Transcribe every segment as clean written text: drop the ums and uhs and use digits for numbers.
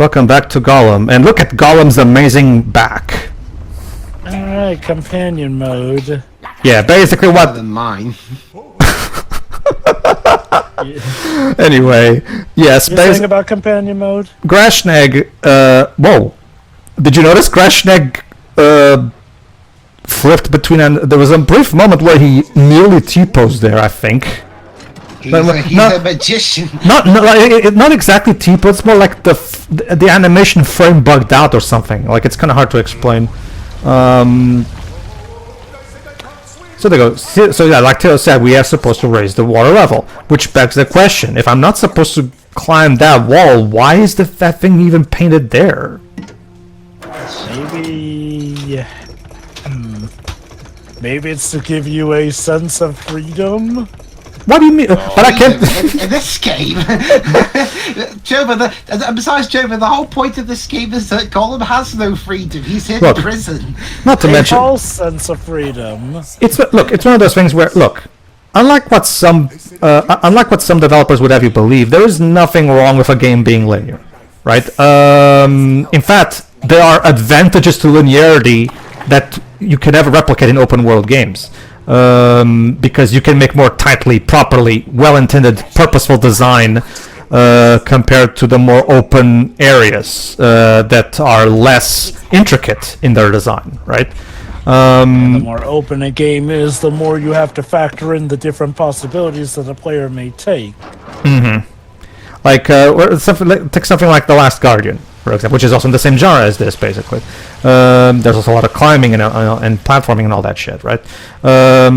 Welcome back to Gollum, and look at Gollum's amazing back. Alright, companion mode. Yeah, basically what... than mine. Anyway, yes, You're saying about companion mode? Grashneq, whoa. Did you notice Grashneq, flipped between... There was a brief moment where he nearly T-posed there, I think. He's a magician. Not exactly T-posed, it's more like the animation frame bugged out or something. Like, it's kind of hard to explain. So they go. So yeah, like Taylor said, we are supposed to raise the water level, which begs the question: if I'm not supposed to climb that wall, why is that thing even painted there? Maybe it's to give you a sense of freedom. What do you mean? But I can't. In this game, Jova, besides Jova, the whole point of this game is that Gollum has no freedom. He's in prison. Not to mention, a false sense of freedom. It's one of those things where unlike what some developers would have you believe, there is nothing wrong with a game being linear, right? In fact, there are advantages to linearity that you can never replicate in open world games. Because you can make more tightly, properly, well-intended, purposeful design compared to the more open areas that are less intricate in their design, right? The more open a game is, the more you have to factor in the different possibilities that a player may take. Mm-hmm. Like, take something like The Last Guardian, for example, which is also in the same genre as this, basically. There's also a lot of climbing and platforming and all that shit, right?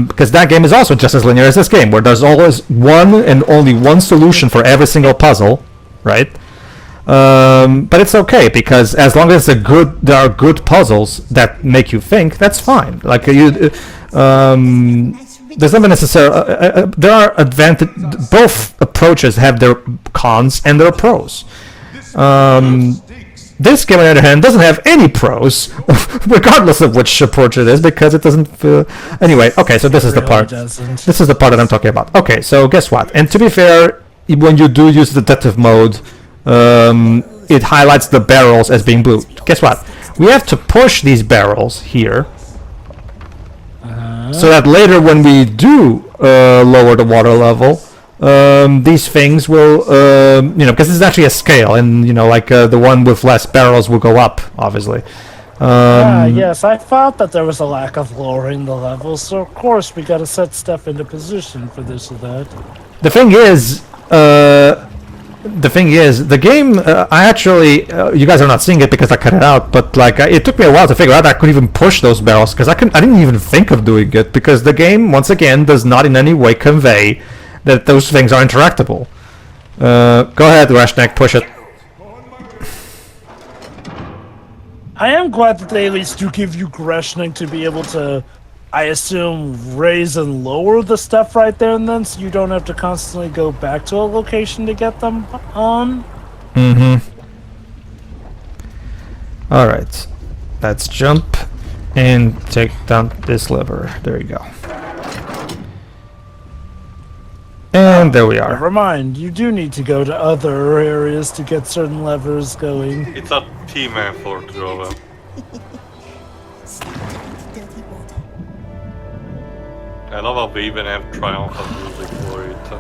Because that game is also just as linear as this game, where there's always one and only one solution for every single puzzle, right? But it's okay, because as long as there are good puzzles that make you think, that's fine. Like, there's not necessarily... there are both approaches have their cons and their pros. This game, on the other hand, doesn't have any pros, regardless of which approach it is, because it doesn't feel... Anyway, okay, so this is the part. This is the part that I'm talking about. Okay, so guess what? And to be fair, when you do use the detective mode, it highlights the barrels as being blue. Guess what? We have to push these barrels here, so that later when we do lower the water level, these things will, because this is actually a scale, and the one with less barrels will go up, obviously. Yes, I thought that there was a lack of lowering the levels, so of course we gotta set stuff into position for this or that. The thing is, the game, I actually, you guys are not seeing it because I cut it out, but it took me a while to figure out I could even push those barrels, because I didn't even think of doing it, because the game, once again, does not in any way convey that those things are interactable. Go ahead, Grashneq, push it. I am glad that they at least do give you Grashneq to be able to, I assume, raise and lower the stuff right there and then, so you don't have to constantly go back to a location to get them on. Mm-hmm. Alright. Let's jump and take down this lever. There you go. And there we are. Never mind, you do need to go to other areas to get certain levers going. It's a team effort, Jova. I love how we even have triumphant music for it.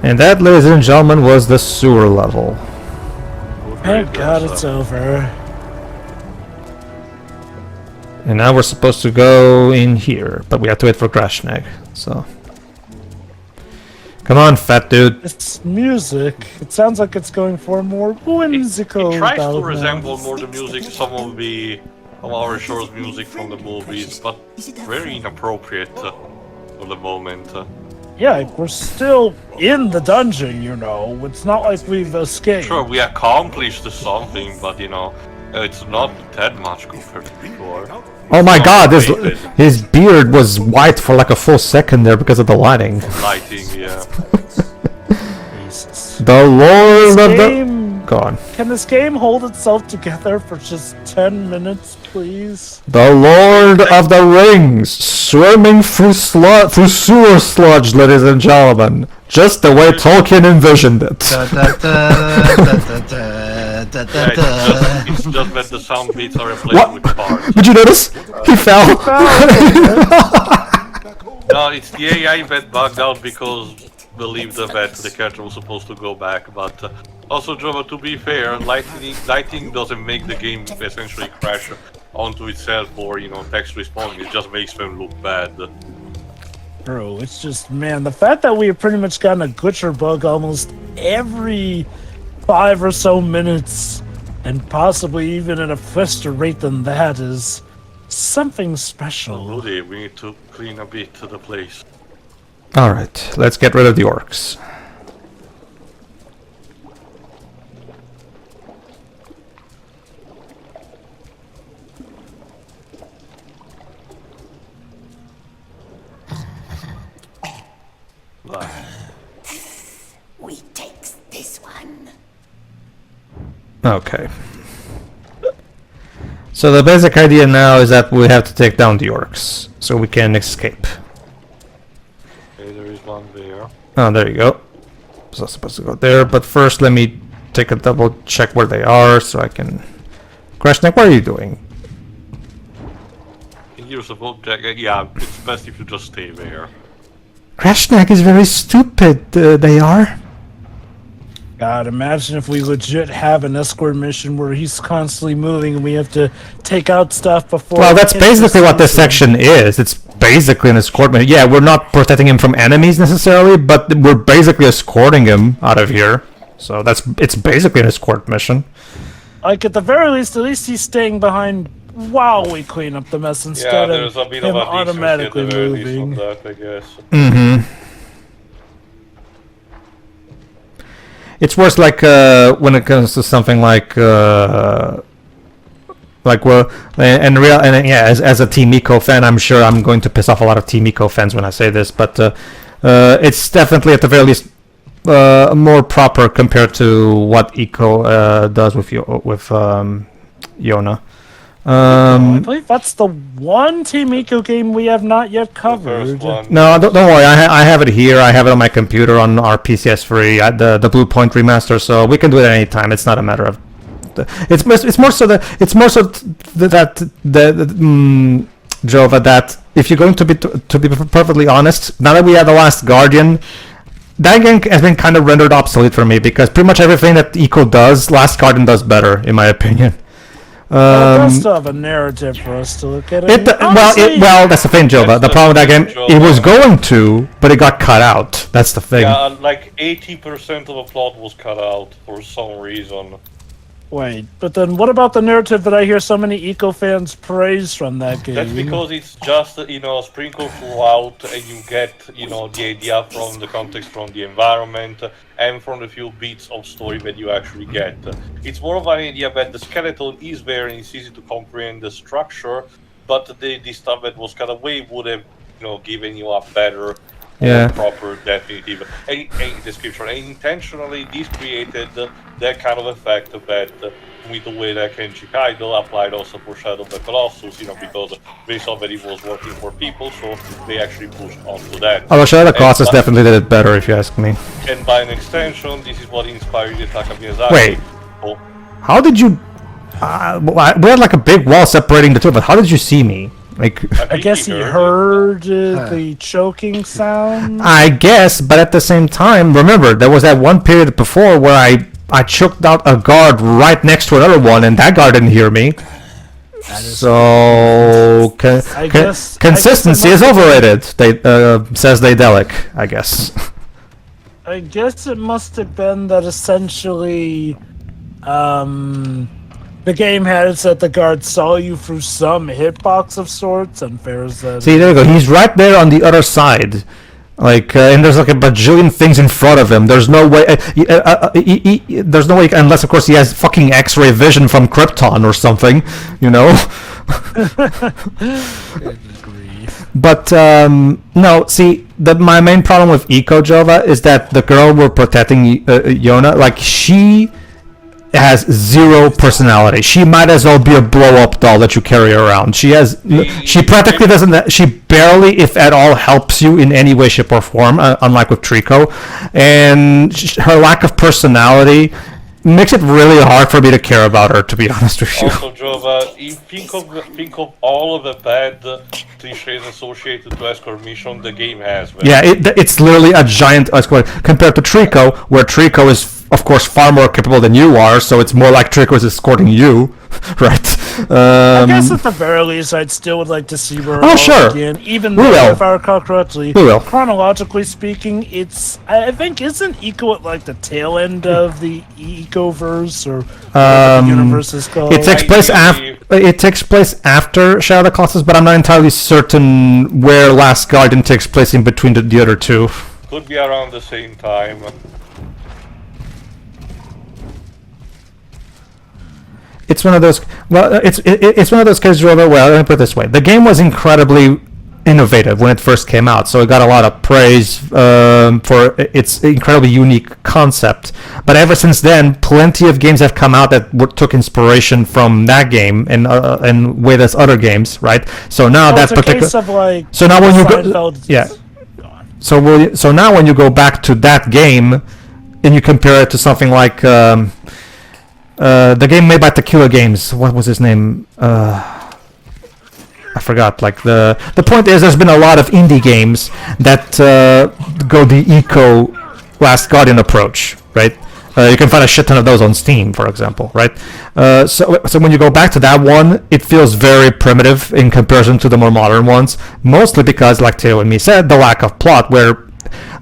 And that, ladies and gentlemen, was the sewer level. Thank God it's over. And now we're supposed to go in here, but we have to wait for Grashneq, so... Come on, fat dude. It's music. It sounds like it's going for a more whimsical It tries to development. resemble more the music, some of our shores music from the movies, but very inappropriate for the moment. Yeah, we're still in the dungeon, It's not like we've escaped. Sure, we accomplished something, but it's not that much compared to before. Oh my god, his beard was white for like a full second there because of the lighting. Lighting, yeah. Jesus. The Lord of the... Go on. Can this game hold itself together for just 10 minutes, please? The Lord of the Rings, swimming through sewer sludge, ladies and gentlemen. Just the way Tolkien envisioned it. It's just that the sound beats are replaced What? with parts. Did you notice? He fell. No, it's the AI that bugged out because believed that the character was supposed to go back, but also, Jova, to be fair, lighting doesn't make the game essentially crash onto itself or, text respawn, it just makes them look bad. Bro, it's just, man, the fact that we have pretty much gotten a glitcher bug almost every 5 or so minutes, and possibly even at a faster rate than that, is something special. Rudy, we need to clean a bit the place. Alright, let's get rid of the orcs. We takes this one. Okay. So the basic idea now is that we have to take down the orcs, so we can escape. Okay, there is one there. Oh, there you go. So I'm supposed to go there, but first let me take a double check where they are, so I can... Grashneq, what are you doing? You're supposed to... Yeah, it's best if you just stay there. Grashneq is very stupid, they are. God, imagine if we legit have an escort mission where he's constantly moving and we have to take out stuff before... Well, that's it hits basically what this something. section is. It's basically an escort mission. Yeah, we're not protecting him from enemies necessarily, but we're basically escorting him out of here. So it's basically an escort mission. Like, at the very least, at least he's staying behind while we clean up the mess Yeah, instead there's a of bit him of a automatically moving. moving. That, I guess. Mm-hmm. It's worse like when it comes to something like well, and yeah, as a Team Eco fan, I'm sure I'm going to piss off a lot of Team Eco fans when I say this, but it's definitely at the very least more proper compared to what Eco does with Yona. I believe that's the one Team Eco game we have not yet The covered. first one. No, don't worry. I have it here. I have it on my computer on our PCS3, the Blue Point remaster. So we can do it at any time. It's not a matter of. It's more so that Jova, that if you're going to be perfectly honest, now that we have the Last Guardian, that game has been kind of rendered obsolete for me because pretty much everything that Eco does, Last Guardian does better, in my opinion. Well, it does still have a narrative for us to look at. Well, that's the thing, Jova. The problem with that game, it was going to, but it got cut out. That's the thing. Yeah, like 80% of the plot was cut out for some reason. Wait, but then what about the narrative that I hear so many Eco fans praise from that game? That's because it's just, sprinkled throughout and you get, the idea from the context from the environment and from the few bits of story that you actually get. It's more of an idea that the skeleton is there and it's easy to comprehend the structure, but the stuff that was cut away would have, given you a better, Yeah. proper, definitive description. And intentionally, this created that kind of effect that with the way that Kenji Kaido applied also for Shadow of the Colossus, because they saw that it was working for people, so they actually pushed onto that. Although Shadow of the Colossus definitely did it better, if you ask me. And by an extension, this is what inspired Yutaka Miyazaki. Wait. Oh, How did you... we had like a big wall separating the two, but how did you see me? Like, I guess he you. heard the choking sound. I guess, but at the same time, remember, there was that one period before where I choked out a guard right next to another one, and that guard didn't hear me. So consistency is overrated. Says Daedalic, I guess. I guess it must have been that essentially, the game had it that the guard saw you through some hitbox of sorts, and Fair said... See, there you go. He's right there on the other side. Like, and there's like a bajillion things in front of him. There's no way... there's no way... Unless, of course, he has fucking X-ray vision from Krypton or something, But, no, see, my main problem with Eco, Jova, is that the girl we're protecting, Yona, like, she... has zero personality. She might as well be a blow-up doll that you carry around. She practically doesn't. She barely, if at all, helps you in any way, shape, or form. Unlike with Trico, and her lack of personality makes it really hard for me to care about her. To be honest with you. Also, Jova, think of all of the bad cliches associated to escort mission the game has. Man. Yeah, it's literally a giant escort compared to Trico, where Trico is, of course, far more capable than you are, so it's more like Trico is escorting you, right? I guess at the very least, I'd still would like to see her sure. again, even We though, will. if I recall correctly, We will. chronologically speaking, I think, isn't Eco at like the tail end of the Ecoverse, or what the universe is called? It takes place after. It takes place after Shadow of the Colossus, but I'm not entirely certain where Last Guardian takes place in between the other two. Could be around the same time. It's one of those. Well, it's one of those cases where, well, let me put it this way: the game was incredibly innovative when it first came out, so it got a lot of praise for its incredibly unique concept. But ever since then, plenty of games have come out that took inspiration from that game and with its other games, right? So now that particular. Case of like So now when you go, Seinfeld's- yeah. So now when you go back to that game, and you compare it to something like the game made by Tequila Games, what was his name? I forgot. Like the point is, there's been a lot of indie games that go the eco Last Guardian approach, right? You can find a shit ton of those on Steam, for example, right? So when you go back to that one, it feels very primitive in comparison to the more modern ones, mostly because, like Teo and me said, the lack of plot. Where,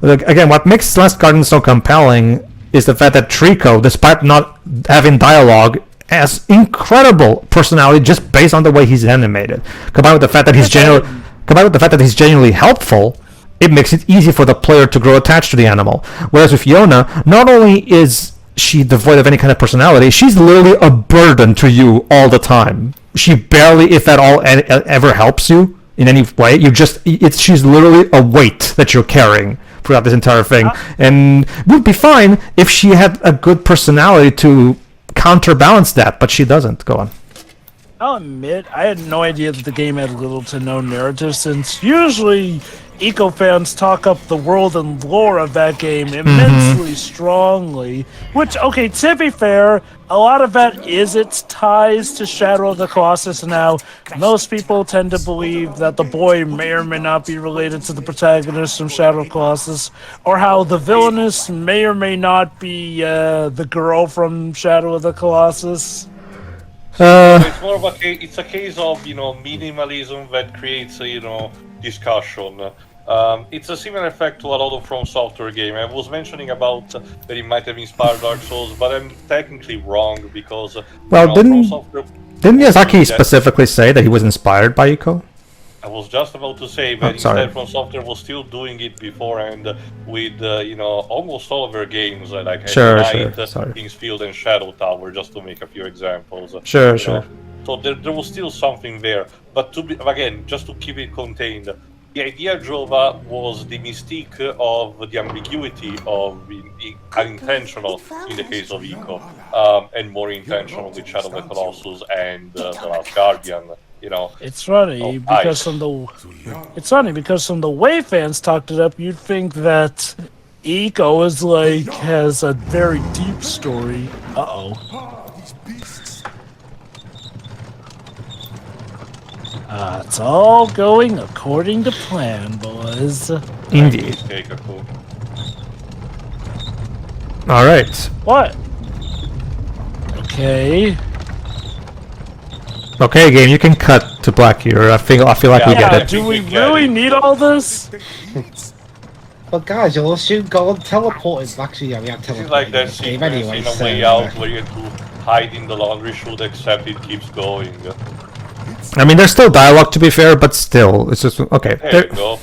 again, what makes Last Guardian so compelling is the fact that Trico, despite not having dialogue, has incredible personality just based on the way he's animated. Combined with the fact that he's genuinely helpful, it makes it easy for the player to grow attached to the animal. Whereas with Yona, not only is she devoid of any kind of personality, she's literally a burden to you all the time. She barely, if at all, ever helps you in any way. She's literally a weight that you're carrying throughout this entire thing. And would be fine if she had a good personality to counterbalance that, but she doesn't. Go on. I'll admit, I had no idea that the game had little to no narrative, since usually Eco fans talk up the world and lore of that game immensely strongly. Which, okay, to be fair, a lot of that is its ties to Shadow of the Colossus now. Most people tend to believe that the boy may or may not be related to the protagonist from Shadow of the Colossus, or how the villainess may or may not be the girl from Shadow of the Colossus. It's more of a case of minimalism that creates discussion. It's a similar effect to a lot of From Software game. I was mentioning about that it might have inspired Dark Souls, but I'm technically wrong because didn't Miyazaki that, specifically say that he was inspired by Eco? I was just about to say that instead From Software was still doing it beforehand with almost all of their games, like Kingsfield and Shadow Tower, just to make a few examples. Sure. So there was still something there, but just to keep it contained. The idea, Jova, was the mystique of the ambiguity of unintentional in the case of Eco, and more intentional with Shadow of the Colossus and The Last Guardian. It's funny because from the way fans talked it up, you'd think that Eco has a very deep story. It's all going according to plan, boys. Indeed. All right. What? Okay. Okay, game. You can cut to black here. I feel like we get it. Do we really need all this? Well, guys, you'll assume Gollum teleported. Actually, yeah, we have teleported. It's like that game sequence anyway. in a way out where you have to hide in the laundry chute, except it keeps going. I mean, there's still dialogue, to be fair, but still, it's just okay. There you go.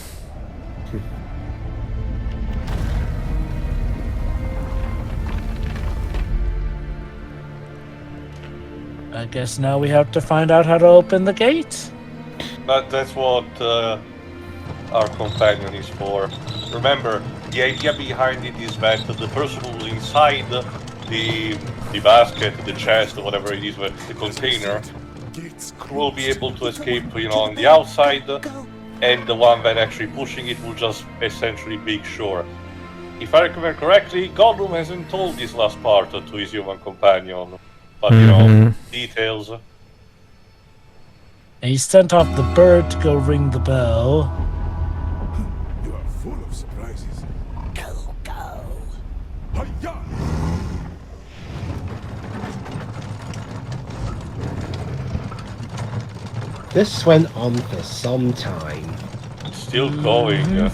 I guess now we have to find out how to open the gate. But that's what our companion is for. Remember, the idea behind it is that the person who's inside the basket, the chest, or whatever it is, the container, will be able to escape, on the outside, and the one that actually pushing it will just essentially make sure. If I remember correctly, Gollum hasn't told this last part to his human companion, but details. And he sent off the bird to go ring the bell. You are full of surprises. Go, go. Hi-ya! This went on for some time. It's still going.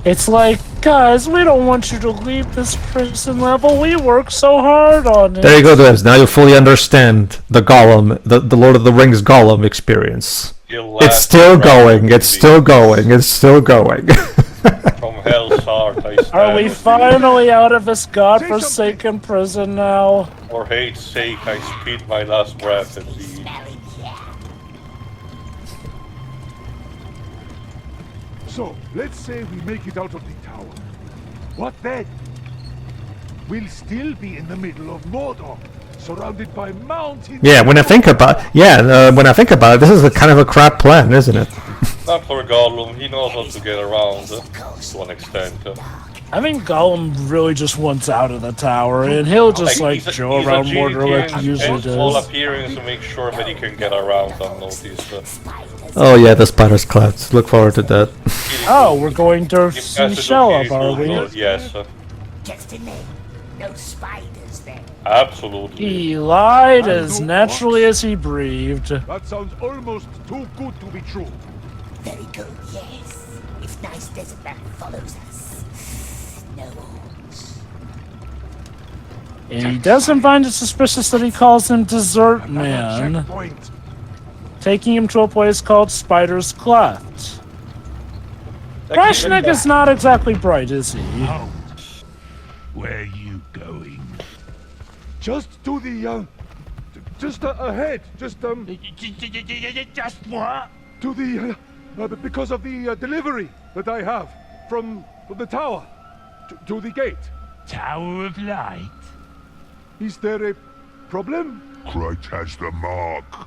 It's like, guys, we don't want you to leave this prison level. We worked so hard on it. There you go, Devs. Now you fully understand the Gollum, the Lord of the Rings Gollum experience. It's still going. It's still going. It's still going. From hell's heart, I stand. Are we finally out of this godforsaken prison now? For hate's sake, I spit my last breath at the... So, let's say we make it out of the tower. What then? We'll still be in the middle of Mordor, surrounded by mountains. Yeah, when I think about it, this is a kind of a crap plan, isn't it? Not for Gollum, he knows how to get around to an extent. I think Gollum really just wants out of the tower, and he'll just He's go around Mordor like he usually full does. appearance to make sure that he can get around unnoticed. Oh yeah, the spider's clouds. Look forward to that. Oh, we're going to If see Cassidy Shellop, is are we? good, yes, Just a minute. No spiders then. absolutely. He lied as naturally as he breathed. That sounds almost too good to be true. Very good, yes. If nice desert man follows us. No odds. And he doesn't find it suspicious that he calls him Dessert Man, Checkpoint. taking him to a place called Spider's Cleft. Grashneq is not exactly bright, is he? Where you going? Just to the, just ahead. Just what? To the, because of the delivery that I have from the tower to the gate. Tower of Light? Is there a problem? Crate has the mark.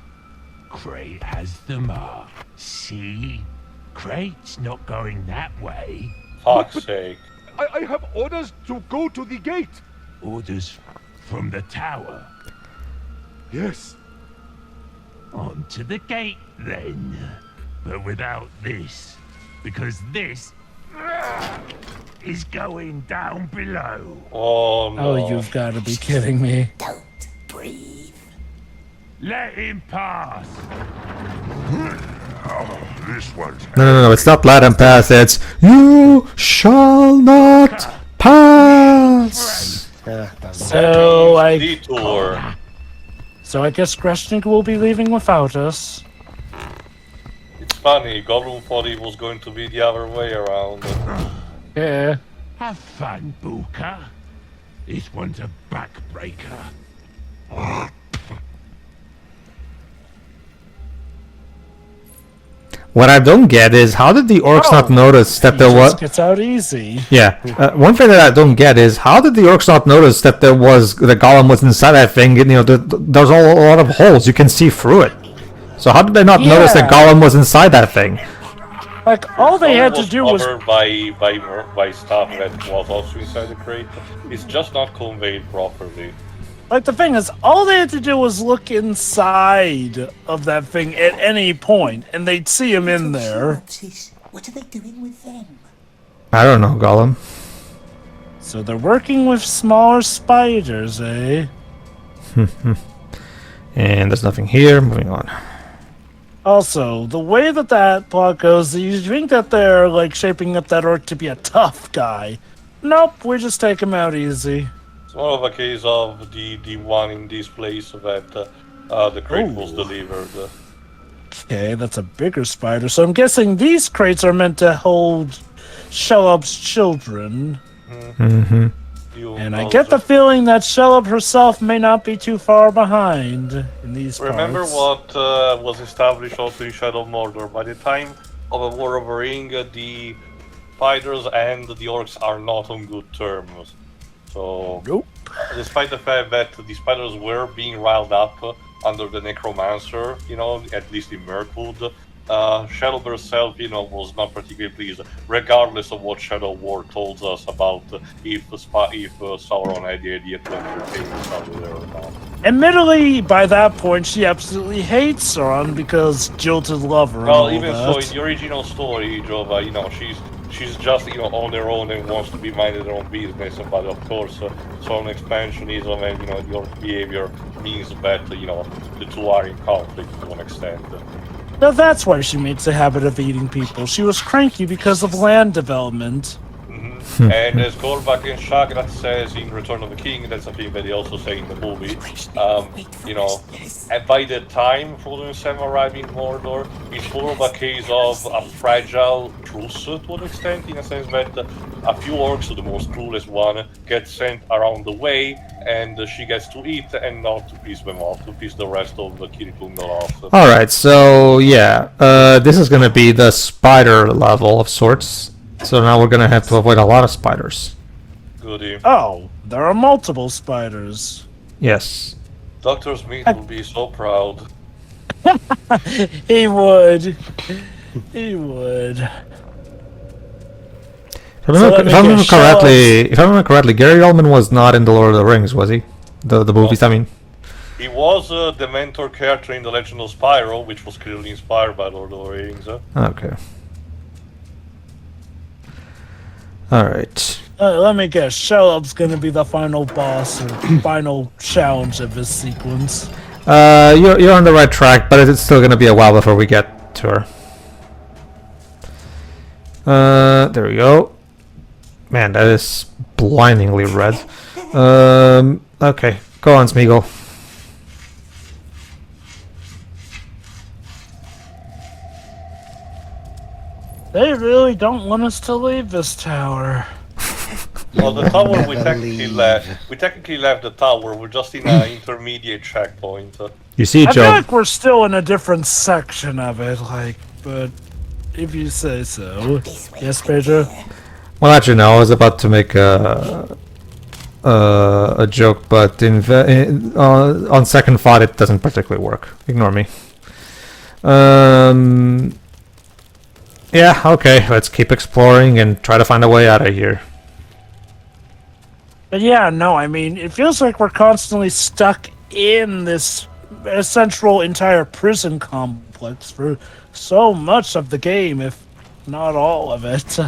Crate has the mark. See? Crate's not going that way. Fuck's sake. I have orders to go to the gate. Orders from the tower. Yes. On to the gate then. But without this. Because this is going down below. Oh no. Oh, you've got to be kidding me. Don't breathe. Let him pass. Oh, this one's No, it's not let him pass. It's you shall not pass. So I Detour. guess Grashneq will be leaving without us. It's funny, Gollum thought it was going to be the other way around. Yeah. Have fun, Booker. This one's a backbreaker. What I don't get is how did the orcs not notice that there was? Just gets out easy. Yeah, one thing that I don't get is how did the orcs not notice that the golem was inside that thing? And, there's a lot of holes. You can see through it. So how did they not notice that Gollum was inside that thing? Like, all they had to do was... covered by stuff that was also inside the crate. It's just not conveyed properly. Like, the thing is, all they had to do was look inside of that thing at any point, and they'd see him in there. What are they doing with them? I don't know, Gollum. So they're working with smaller spiders, eh? And there's nothing here. Moving on. Also, the way that plot goes, you think that they're, like, shaping up that orc to be a tough guy. Nope, we just take him out easy. It's more of a case of the one in this place that the crate was delivered. Okay, that's a bigger spider, so I'm guessing these crates are meant to hold Shellop's children. Mm-hmm. And I get the feeling that Shellop herself may not be too far behind in these Remember parts. what was established also in Shadow of Mordor. By the time of a War of the Ring, the spiders and the orcs are not on good terms. So, Nope. despite the fact that the spiders were being riled up under the necromancer, at least in Mirkwood, Shadowbear herself, was not particularly pleased, regardless of what Shadow War told us about if Sauron had the idea to entertain Sauron there or not. Admittedly, by that point, she absolutely hates Sauron because jilted lover. Well, and even all so, that. in the original story, Jova, she's just, on her own and wants to be minding her own business. But of course, Sauron expansionism and, your behavior means that, the two are in conflict to an extent. Now that's why she makes a habit of eating people. She was cranky because of land development. And as Gollum and Grashneq says in Return of the King, that's something that they also say in the movie, and by the time Frodo and Sam arrive in Mordor, it's more of a case of a fragile truce to an extent, in a sense that a few orcs, the most clueless one, get sent around the way, and she gets to eat and not to piss them off, to piss the rest of the Kirikundal off. Alright, so yeah, this is gonna be the spider level of sorts. So now we're gonna have to avoid a lot of spiders. Goody. Oh, there are multiple spiders. Yes. Dr. Smith will be so proud. He would. He would. If I remember correctly, Gary Oldman was not in the Lord of the Rings, was he? The movies, I mean. He was the mentor character in The Legend of Spyro, which was clearly inspired by Lord of the Rings. Okay. Alright. Let me guess. Shelob's gonna be the final boss or final challenge of this sequence. You're on the right track, but it's still gonna be a while before we get to her. There we go. Man, that is blindingly red. Okay, go on, Smeagol. They really don't want us to leave this tower. Well, the tower we technically left. We technically left the tower. We're just in an intermediate checkpoint. You see, I feel Joe. like we're still in a different section of it, but if you say so. Yes, Pedro? Well, actually, no. I was about to make a joke, but on second thought, it doesn't particularly work. Ignore me. Yeah, okay. Let's keep exploring and try to find a way out of here. But yeah, no, I mean, it feels like we're constantly stuck in this central entire prison complex for so much of the game, if not all of it.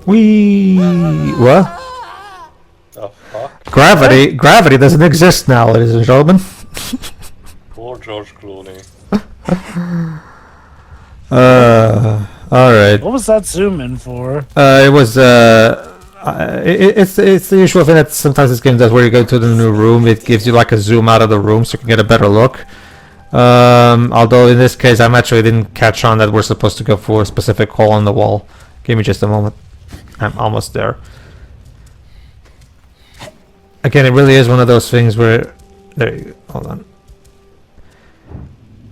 What? The fuck? Gravity doesn't exist now, ladies and gentlemen. Poor George Clooney. Alright. What was that zoom in for? It was, it's the usual thing that sometimes this game does where you go to the new room, it gives you like a zoom out of the room so you can get a better look. Although in this case, I actually didn't catch on that we're supposed to go for a specific hole on the wall. Give me just a moment. I'm almost there. Again, it really is one of those things where... There you go. Hold on.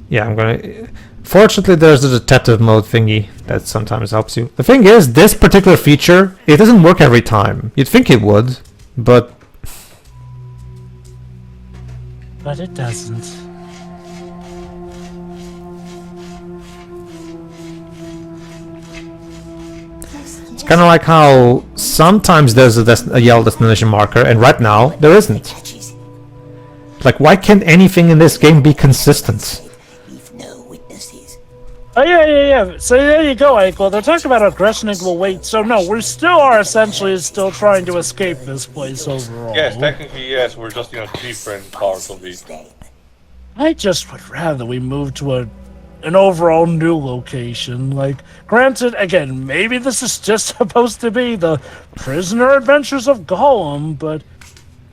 Yeah, I'm gonna... Fortunately, there's the detective mode thingy that sometimes helps you. The thing is, this particular feature, it doesn't work every time. You'd think it would, but... But it doesn't. It's kind of like how sometimes there's a yellow destination marker, and right now, there isn't. Like, why can't anything in this game be consistent? Oh, yeah. So there you go, Eichel. They're talking about how Grashneq will wait. So no, we still are essentially still trying to escape this place overall. Yes, technically, yes. We're just in a different part of it. I just would rather we move to an overall new location. Like, granted, again, maybe this is just supposed to be the prisoner adventures of Gollum, but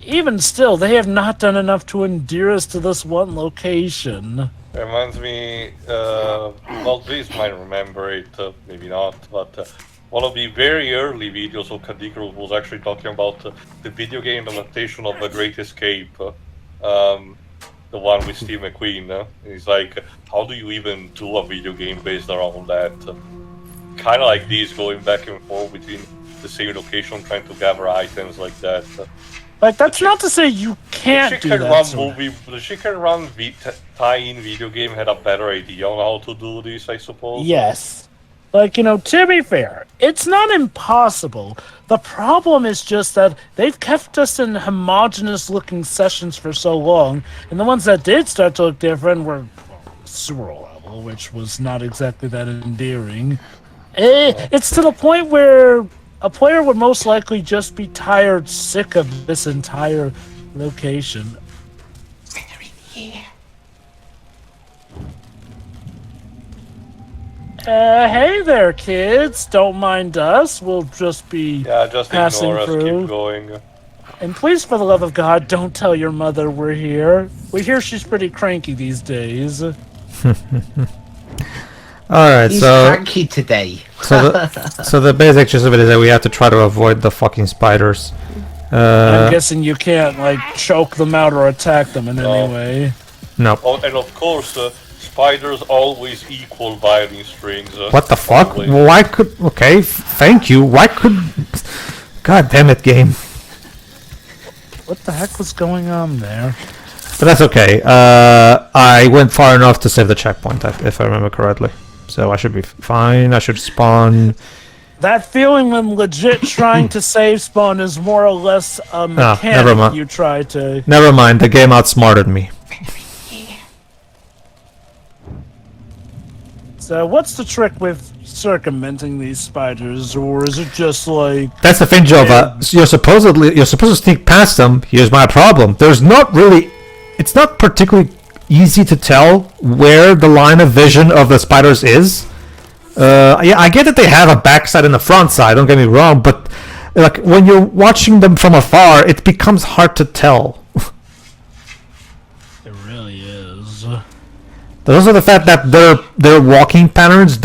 even still, they have not done enough to endear us to this one location. Reminds me, well, Liz might remember it, maybe not, but one of the very early videos of Kadigro was actually talking about the video game adaptation of The Great Escape, the one with Steve McQueen. He's like, how do you even do a video game based around that? Kind of like this, going back and forth between the same location trying to gather items like that. Like, that's not to say you can't do that. The Chicken Run tie-in video game had a better idea on how to do this, I suppose. Yes. Like, to be fair, it's not impossible. The problem is just that they've kept us in homogenous-looking sessions for so long, and the ones that did start to look different were sewer level, which was not exactly that endearing. It's to the point where a player would most likely just be sick of this entire location. They're in here. Hey there, kids. Don't mind us. We'll just be just passing ignore us, through. keep going. And please, for the love of God, don't tell your mother we're here. We hear she's pretty cranky these days. Alright, He's so cranky today. so the basic gist of it is that we have to try to avoid the fucking spiders. I'm guessing you can't, choke them out or attack them in any way. Nope. Oh, and of course, spiders always equal firing strings. What the fuck? Always. Why could... Okay, thank you. Why could... God damn it, game. What the heck was going on there? But that's okay. I went far enough to save the checkpoint, if I remember correctly. So I should be fine. I should spawn... That feeling when legit trying to save spawn is more or less a mechanic never mind. you try to... Never mind, the game outsmarted me. So what's the trick with circumventing these spiders, or is it just like... That's the thing, Jova. You're supposed to sneak past them. Here's my problem. There's not really... It's not particularly easy to tell where the line of vision of the spiders is. Yeah, I get that they have a backside and a front side, don't get me wrong, but like when you're watching them from afar, it becomes hard to tell. It really is. There's also the fact that their walking patterns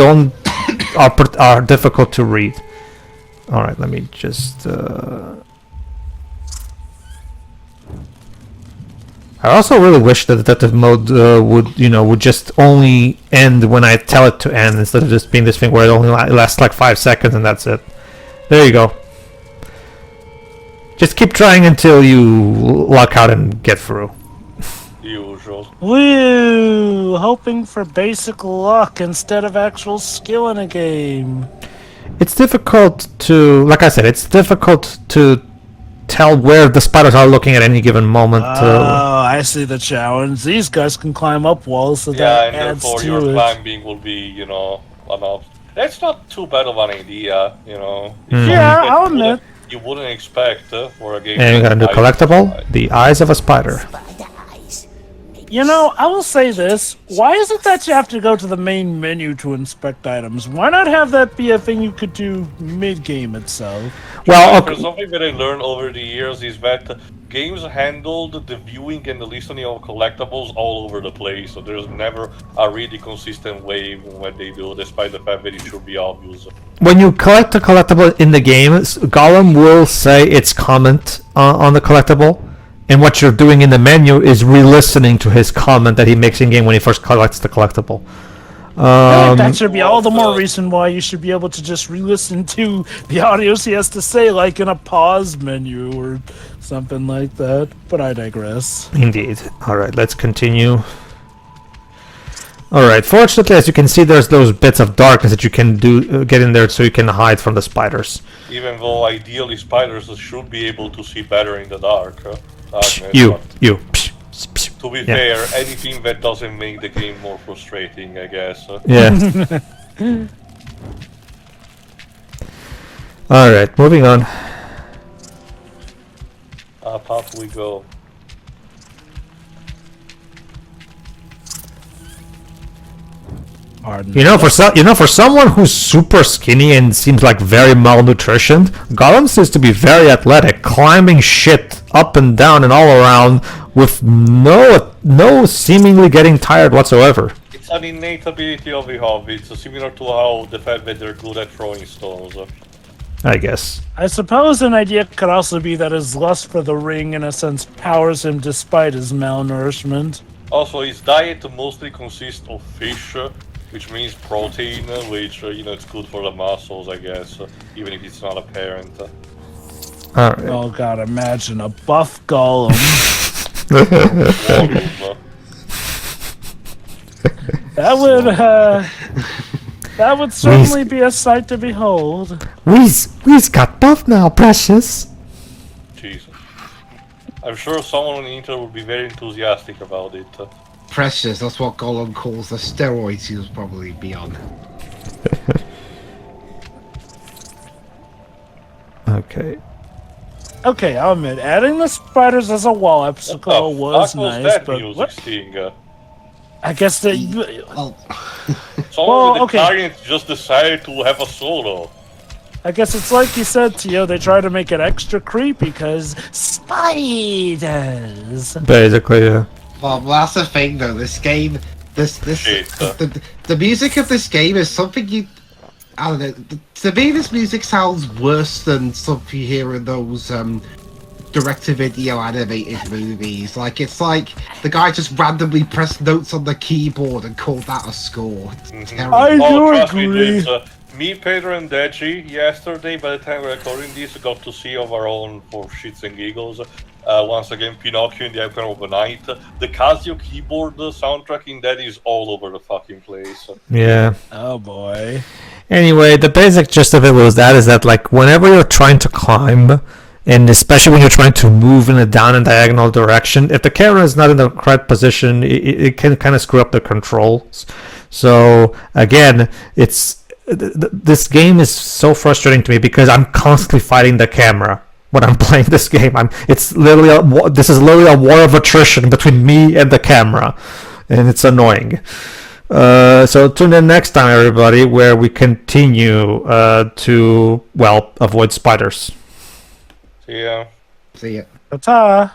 are difficult to read. All right, let me just. I also really wish that the detective mode would just only end when I tell it to end, instead of just being this thing where it only lasts like 5 seconds and that's it. There you go. Just keep trying until you luck out and get through. Usual. Woo! Hoping for basic luck instead of actual skill in a game. It's difficult to, like I said, it's difficult to tell where the spiders are looking at any given moment. Oh, I see the challenge. These guys can climb up walls, so that and adds therefore to your it. climbing will be, enough. That's not too bad of an idea, Yeah, I'll admit. You wouldn't expect for a game. And you got a new collectible, the eyes of a spider. Spider eyes. I will say this. Why is it that you have to go to the main menu to inspect items? Why not have that be a thing you could do mid-game itself? Well, There's something that I learned over the years is that games handled the viewing and the listening of collectibles all over the place, so there's never a really consistent way when they do, despite the fact that it should be obvious. when you collect a collectible in the game, Gollum will say its comment on the collectible, and what you're doing in the menu is re-listening to his comment that he makes in game when he first collects the collectible. That should be all the more reason why you should be able to just re-listen to the audios he has to say, like in a pause menu or something like that. But I digress. Indeed. All right, let's continue. All right. Fortunately, as you can see, there's those bits of darkness that you can get in there, so you can hide from the spiders. Even though ideally spiders should be able to see better in the dark. You. To be fair, anything that doesn't make the game more frustrating, I guess. Yeah. All right, moving on. Up we go. For someone who's super skinny and seems like very malnutritioned, Gollum seems to be very athletic, climbing shit up and down and all around with no seemingly getting tired whatsoever. It's an innate ability of the hobbits, similar to how the fact that they're good at throwing stones. I guess. I suppose an idea could also be that his lust for the ring, in a sense, powers him despite his malnourishment. Also, his diet mostly consists of fish, which means protein, which it's good for the muscles, I guess, even if it's not apparent. Alright. Oh god, imagine a buff Gollum. Volume, That would certainly be a sight to behold. We's got buff now, precious. Jesus. I'm sure someone on the internet would be very enthusiastic about it. Precious, that's what Gollum calls the steroids he was probably be on. Okay. Okay, I'll admit, adding the spiders as a wall obstacle was Fuck was nice, that but music what? sting? I guess that Well, Someone with the okay. Tyrant just decided to have a solo. I guess it's like you said, Tio. They try to make it extra creepy because spiders. Basically, yeah. well, that's the thing though. This game, Shit. the music of this game is something you. I don't know. To me, this music sounds worse than something you hear in those direct-to-video animated movies. Like it's like the guy just randomly pressed notes on the keyboard and called that a score. It's terrible. I do Trust me, agree. James, me, Pedro, and Deji yesterday, by the time we're recording this, got to see of our own for shits and giggles. Once again, Pinocchio in the Emperor of the Night. The Casio keyboard soundtrack in that is all over the fucking place. Yeah. Oh boy. Anyway, the basic gist of it was is that like whenever you're trying to climb, and especially when you're trying to move in a down and diagonal direction, if the camera is not in the correct position, it can kind of screw up the controls. So again, this game is so frustrating to me because I'm constantly fighting the camera when I'm playing this game. This is literally a war of attrition between me and the camera, and it's annoying. So tune in next time, everybody, where we continue to avoid spiders. So, yeah. See ya. Ta-ta.